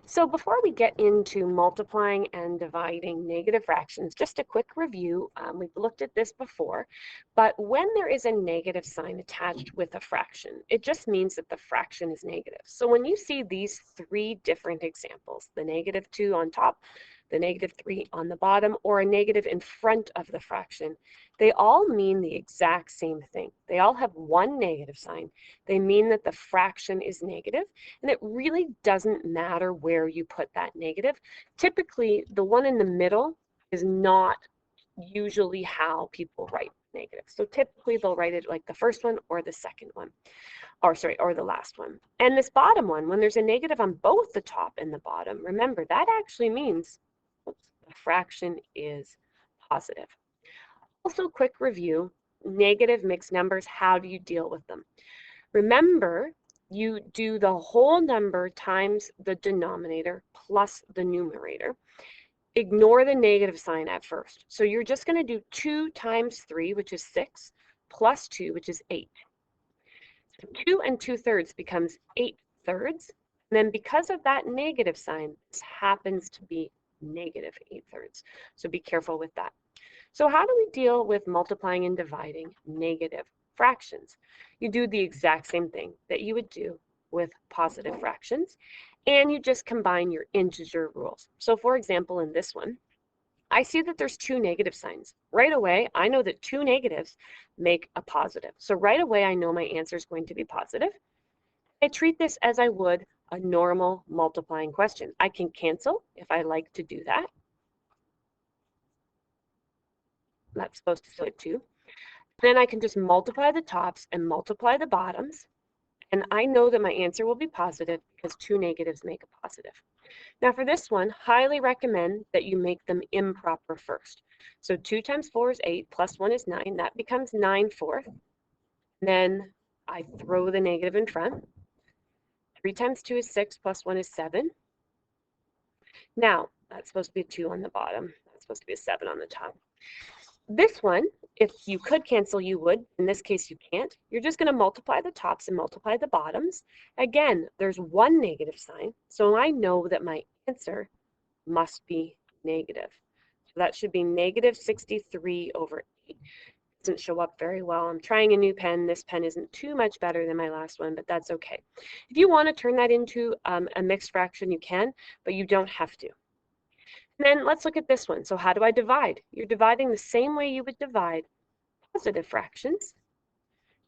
So before we get into multiplying and dividing negative fractions, just a quick review. We've looked at this before, but when there is a negative sign attached with a fraction, it just means that the fraction is negative. So when you see these three different examples, the -2 on top, the -3 on the bottom, or a negative in front of the fraction, they all mean the exact same thing. They all have one negative sign. They mean that the fraction is negative, and it really doesn't matter where you put that negative. Typically, the one in the middle is not usually how people write negative. So typically they'll write it like the first one or the second one, or the last one. And this bottom one, when there's a negative on both the top and the bottom, remember that actually means the fraction is positive. Also, quick review, negative mixed numbers, how do you deal with them? Remember, you do the whole number times the denominator plus the numerator. Ignore the negative sign at first. So you're just going to do 2 times 3, which is 6, plus 2, which is 8. So 2 and 2/3 becomes 8/3. And then because of that negative sign, this happens to be negative 8/3. So be careful with that. So how do we deal with multiplying and dividing negative fractions? You do the exact same thing that you would do with positive fractions, and you just combine your integer rules. So for example, in this one, I see that there's 2 negative signs. Right away, I know that 2 negatives make a positive. So right away, I know my answer is going to be positive. I treat this as I would a normal multiplying question. I can cancel if I like to do that. That's supposed to fit 2. Then I can just multiply the tops and multiply the bottoms, and I know that my answer will be positive because 2 negatives make a positive. Now for this one, highly recommend that you make them improper first. So 2 times 4 is 8, plus 1 is 9. That becomes 9/4. Then I throw the negative in front. 3 times 2 is 6, plus 1 is 7. Now, that's supposed to be a 2 on the bottom. That's supposed to be a 7 on the top. This one, if you could cancel, you would. In this case, you can't. You're just going to multiply the tops and multiply the bottoms. Again, there's one negative sign, so I know that my answer must be negative. So that should be -63/8. Doesn't show up very well. I'm trying a new pen. This pen isn't too much better than my last one, but that's okay. If you want to turn that into a mixed fraction, you can, but you don't have to. Then let's look at this one. So how do I divide? You're dividing the same way you would divide positive fractions.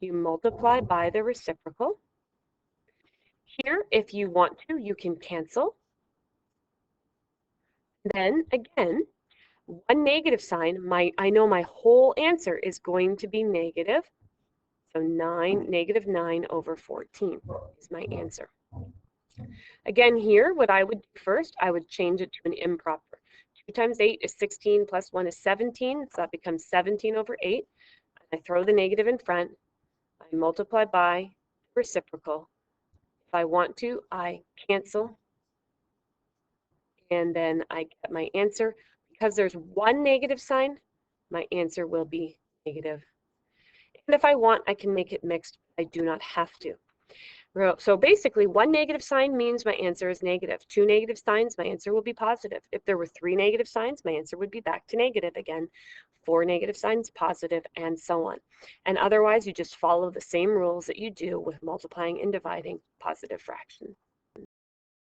You multiply by the reciprocal. Here, if you want to, you can cancel. Then again, one negative sign, I know my whole answer is going to be negative. So -9/14 is my answer. Again, here, what I would do first, I would change it to an improper. 2 times 8 is 16, plus 1 is 17, so that becomes 17/8. I throw the negative in front. I multiply by reciprocal. If I want to, I cancel. And then I get my answer. Because there's one negative sign, my answer will be negative. And if I want, I can make it mixed. I do not have to. So basically, one negative sign means my answer is negative. 2 negative signs, my answer will be positive. If there were 3 negative signs, my answer would be back to negative again. 4 negative signs, positive, and so on. And otherwise, you just follow the same rules that you do with multiplying and dividing positive fractions.